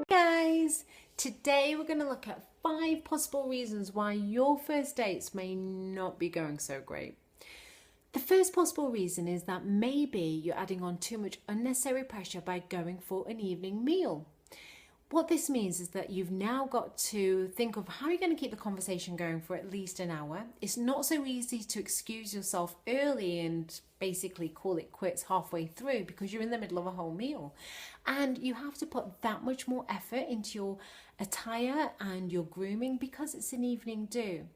Guys, today we're going to look at 5 possible reasons why your first dates may not be going so great. The first possible reason is that maybe you're adding on too much unnecessary pressure by going for an evening meal. What this means is that you've now got to think of how you're going to keep the conversation going for at least an hour. It's not so easy to excuse yourself early and basically call it quits halfway through because you're in the middle of a whole meal. And you have to put that much more effort into your attire and your grooming because it's an evening do.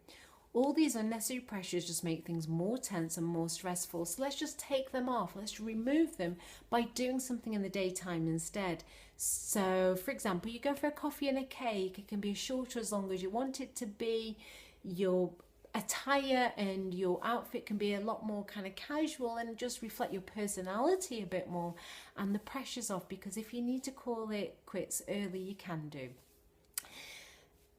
All these unnecessary pressures just make things more tense and more stressful. So let's just take them off. Let's remove them by doing something in the daytime instead. So, for example, you go for a coffee and a cake. It can be as short or as long as you want it to be. Your attire and your outfit can be a lot more kind of casual and just reflect your personality a bit more. And the pressure's off, because if you need to call it quits early, you can do.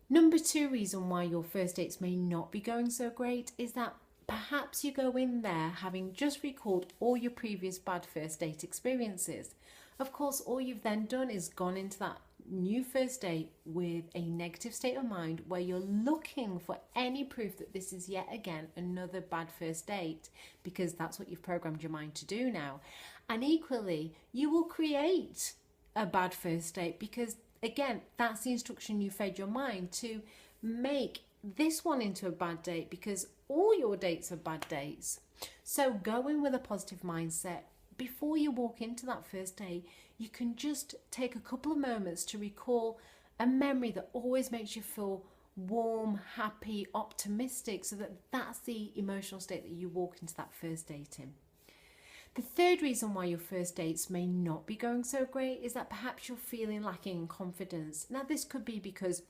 Number 2 reason why your first dates may not be going so great is that perhaps you go in there having just recalled all your previous bad first date experiences. Of course, all you've then done is gone into that new first date with a negative state of mind where you're looking for any proof that this is yet again another bad first date, because that's what you've programmed your mind to do now. And equally, you will create a bad first date because, again, that's the instruction you fed your mind to make this one into a bad date, because all your dates are bad dates. So go in with a positive mindset. Before you walk into that first date, you can just take a couple of moments to recall a memory that always makes you feel warm, happy, optimistic, so that that's the emotional state that you walk into that first date in. The third reason why your first dates may not be going so great is that perhaps you're feeling lacking in confidence. Now, this could be because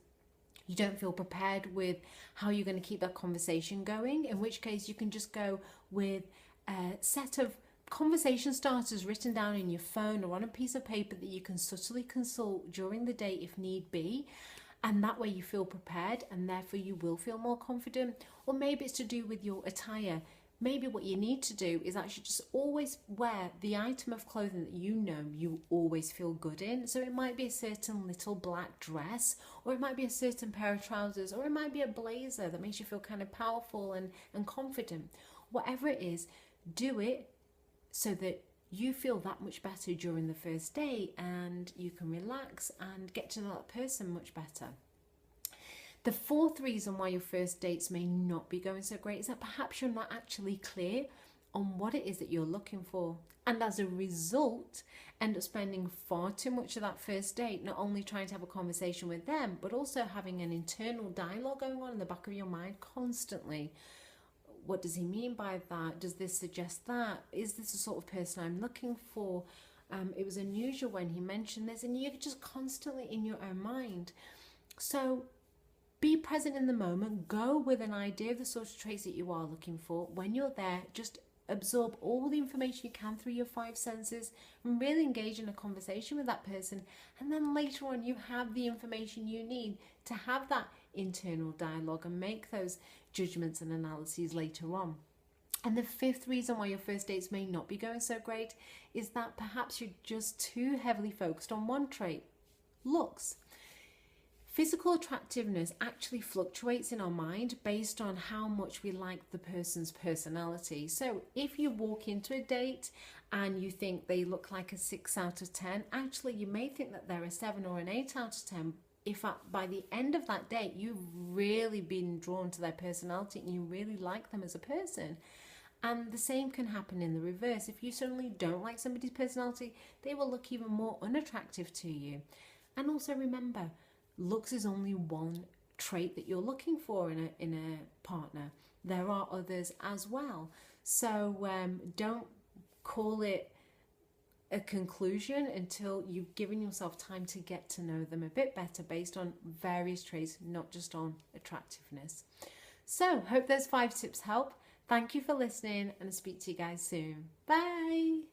you don't feel prepared with how you're going to keep that conversation going, in which case you can just go with a set of conversation starters written down in your phone or on a piece of paper that you can subtly consult during the day if need be. And that way you feel prepared, and therefore you will feel more confident. Or maybe it's to do with your attire. Maybe what you need to do is actually just always wear the item of clothing that you know you always feel good in. So it might be a certain little black dress, or it might be a certain pair of trousers, or it might be a blazer that makes you feel kind of powerful and confident. Whatever it is, do it so that you feel that much better during the first day, and you can relax and get to know that person much better. The fourth reason why your first dates may not be going so great is that perhaps you're not actually clear on what it is that you're looking for. And as a result, end up spending far too much of that first date not only trying to have a conversation with them, but also having an internal dialogue going on in the back of your mind constantly. What does he mean by that? Does this suggest that? Is this the sort of person I'm looking for? It was unusual when he mentioned this, and you're just constantly in your own mind. So be present in the moment. Go with an idea of the sort of traits that you are looking for. When you're there, just absorb all the information you can through your 5 senses and really engage in a conversation with that person. And then later on, you have the information you need to have that internal dialogue and make those judgments and analyses later on. And the fifth reason why your first dates may not be going so great is that perhaps you're just too heavily focused on one trait: looks. Physical attractiveness actually fluctuates in our mind based on how much we like the person's personality. So if you walk into a date and you think they look like a 6 out of 10, actually you may think that they're a 7 or an 8 out of 10. If by the end of that date you've really been drawn to their personality and you really like them as a person. And the same can happen in the reverse. If you suddenly don't like somebody's personality, they will look even more unattractive to you. And also remember, looks is only one trait that you're looking for in a partner. There are others as well. So don't call it a conclusion until you've given yourself time to get to know them a bit better based on various traits, not just on attractiveness. So hope those 5 tips help. Thank you for listening, and I'll speak to you guys soon. Bye.